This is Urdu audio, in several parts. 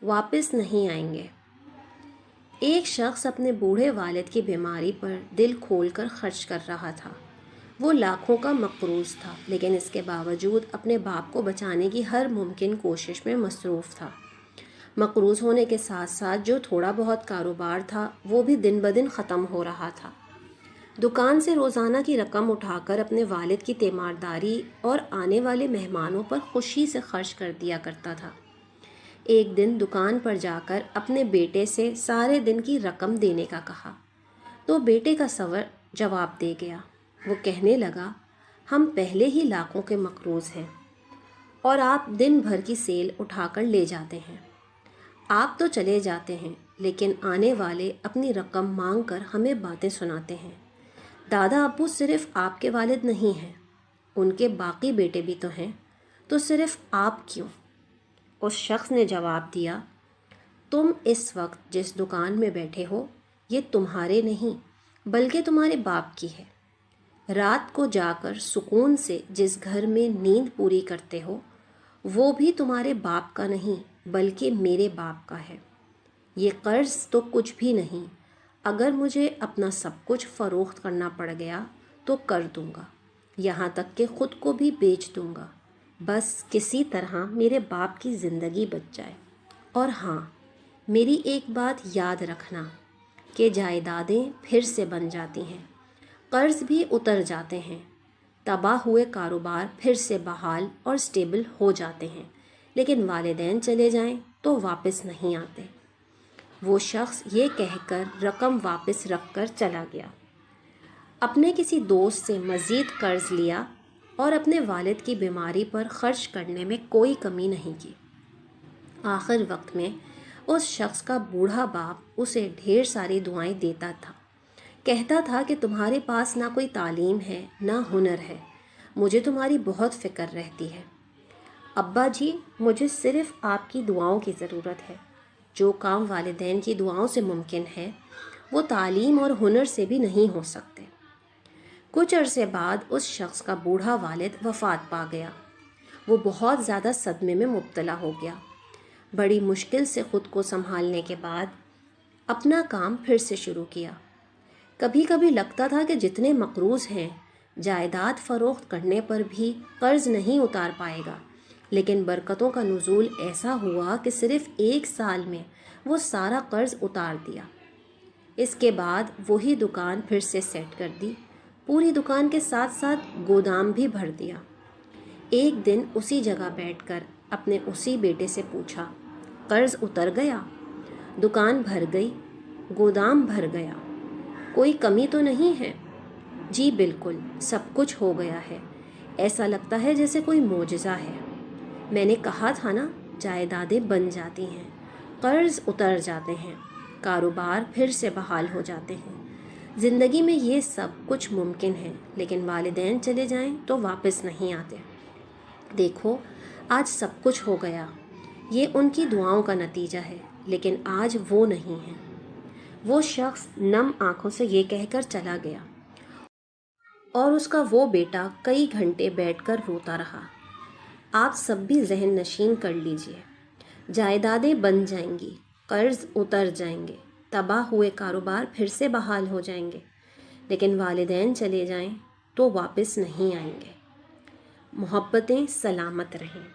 واپس نہیں آئیں گے۔ ایک شخص اپنے بوڑھے والد کی بیماری پر دل کھول کر خرچ کر رہا تھا۔ وہ لاکھوں کا مقروض تھا، لیکن اس کے باوجود اپنے باپ کو بچانے کی ہر ممکن کوشش میں مصروف تھا۔ مقروض ہونے کے ساتھ ساتھ جو تھوڑا بہت کاروبار تھا وہ بھی دن بدن ختم ہو رہا تھا۔ دکان سے روزانہ کی رقم اٹھا کر اپنے والد کی تیمارداری اور آنے والے مہمانوں پر خوشی سے خرچ کر دیا کرتا تھا۔ ایک دن دکان پر جا کر اپنے بیٹے سے سارے دن کی رقم دینے کا کہا تو بیٹے کا صبر جواب دے گیا۔ وہ کہنے لگا، ہم پہلے ہی لاکھوں کے مقروض ہیں اور آپ دن بھر کی سیل اٹھا کر لے جاتے ہیں۔ آپ تو چلے جاتے ہیں، لیکن آنے والے اپنی رقم مانگ کر ہمیں باتیں سناتے ہیں۔ دادا ابو صرف آپ کے والد نہیں ہیں، ان کے باقی بیٹے بھی تو ہیں، تو صرف آپ کیوں؟ اس شخص نے جواب دیا، تم اس وقت جس دکان میں بیٹھے ہو یہ تمہارے نہیں بلکہ تمہارے باپ کی ہے۔ رات کو جا کر سکون سے جس گھر میں نیند پوری کرتے ہو وہ بھی تمہارے باپ کا نہیں بلکہ میرے باپ کا ہے۔ یہ قرض تو کچھ بھی نہیں، اگر مجھے اپنا سب کچھ فروخت کرنا پڑ گیا تو کر دوں گا، یہاں تک کہ خود کو بھی بیچ دوں گا، بس کسی طرح میرے باپ کی زندگی بچ جائے۔ اور ہاں، میری ایک بات یاد رکھنا کہ جائیدادیں پھر سے بن جاتی ہیں، قرض بھی اتر جاتے ہیں، تباہ ہوئے کاروبار پھر سے بحال اور سٹیبل ہو جاتے ہیں، لیکن والدین چلے جائیں تو واپس نہیں آتے۔ وہ شخص یہ کہہ کر رقم واپس رکھ کر چلا گیا۔ اپنے کسی دوست سے مزید قرض لیا اور اپنے والد کی بیماری پر خرچ کرنے میں کوئی کمی نہیں کی۔ آخر وقت میں اس شخص کا بوڑھا باپ اسے ڈھیر ساری دعائیں دیتا تھا، کہتا تھا کہ تمہارے پاس نہ کوئی تعلیم ہے نہ ہنر ہے، مجھے تمہاری بہت فکر رہتی ہے۔ ابا جی، مجھے صرف آپ کی دعاؤں کی ضرورت ہے۔ جو کام والدین کی دعاؤں سے ممکن ہے وہ تعلیم اور ہنر سے بھی نہیں ہو سکتے۔ کچھ عرصے بعد اس شخص کا بوڑھا والد وفات پا گیا۔ وہ بہت زیادہ صدمے میں مبتلا ہو گیا۔ بڑی مشکل سے خود کو سنبھالنے کے بعد اپنا کام پھر سے شروع کیا۔ کبھی کبھی لگتا تھا کہ جتنے مقروض ہیں جائیداد فروخت کرنے پر بھی قرض نہیں اتار پائے گا، لیکن برکتوں کا نزول ایسا ہوا کہ صرف 1 سال میں وہ سارا قرض اتار دیا۔ اس کے بعد وہی دکان پھر سے سیٹ کر دی، پوری دکان کے ساتھ ساتھ گودام بھی بھر دیا۔ ایک دن اسی جگہ بیٹھ کر اپنے اسی بیٹے سے پوچھا، قرض اتر گیا؟ دکان بھر گئی؟ گودام بھر گیا؟ کوئی کمی تو نہیں ہے؟ جی بالکل، سب کچھ ہو گیا ہے، ایسا لگتا ہے جیسے کوئی معجزہ ہے۔ میں نے کہا تھا نا، جائیدادیں بن جاتی ہیں، قرض اتر جاتے ہیں، کاروبار پھر سے بحال ہو جاتے ہیں۔ زندگی میں یہ سب کچھ ممکن ہے، لیکن والدین چلے جائیں تو واپس نہیں آتے۔ دیکھو، آج سب کچھ ہو گیا، یہ ان کی دعاؤں کا نتیجہ ہے، لیکن آج وہ نہیں ہیں۔ وہ شخص نم آنکھوں سے یہ کہہ کر چلا گیا اور اس کا وہ بیٹا کئی گھنٹے بیٹھ کر روتا رہا۔ آپ سب بھی ذہن نشین کر لیجئے، جائیدادیں بن جائیں گی، قرض اتر جائیں گے، تباہ ہوئے کاروبار پھر سے بحال ہو جائیں گے، لیکن والدین چلے جائیں تو واپس نہیں آئیں گے۔ محبتیں سلامت رہیں۔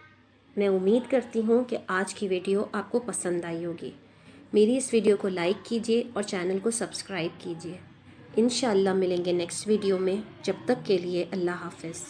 میں امید کرتی ہوں کہ آج کی ویڈیو آپ کو پسند آئی ہوگی۔ میری اس ویڈیو کو لائک کیجیے اور چینل کو سبسکرائب کیجیے۔ انشاءاللہ ملیں گے نیکسٹ ویڈیو میں، جب تک کے لیے اللہ حافظ۔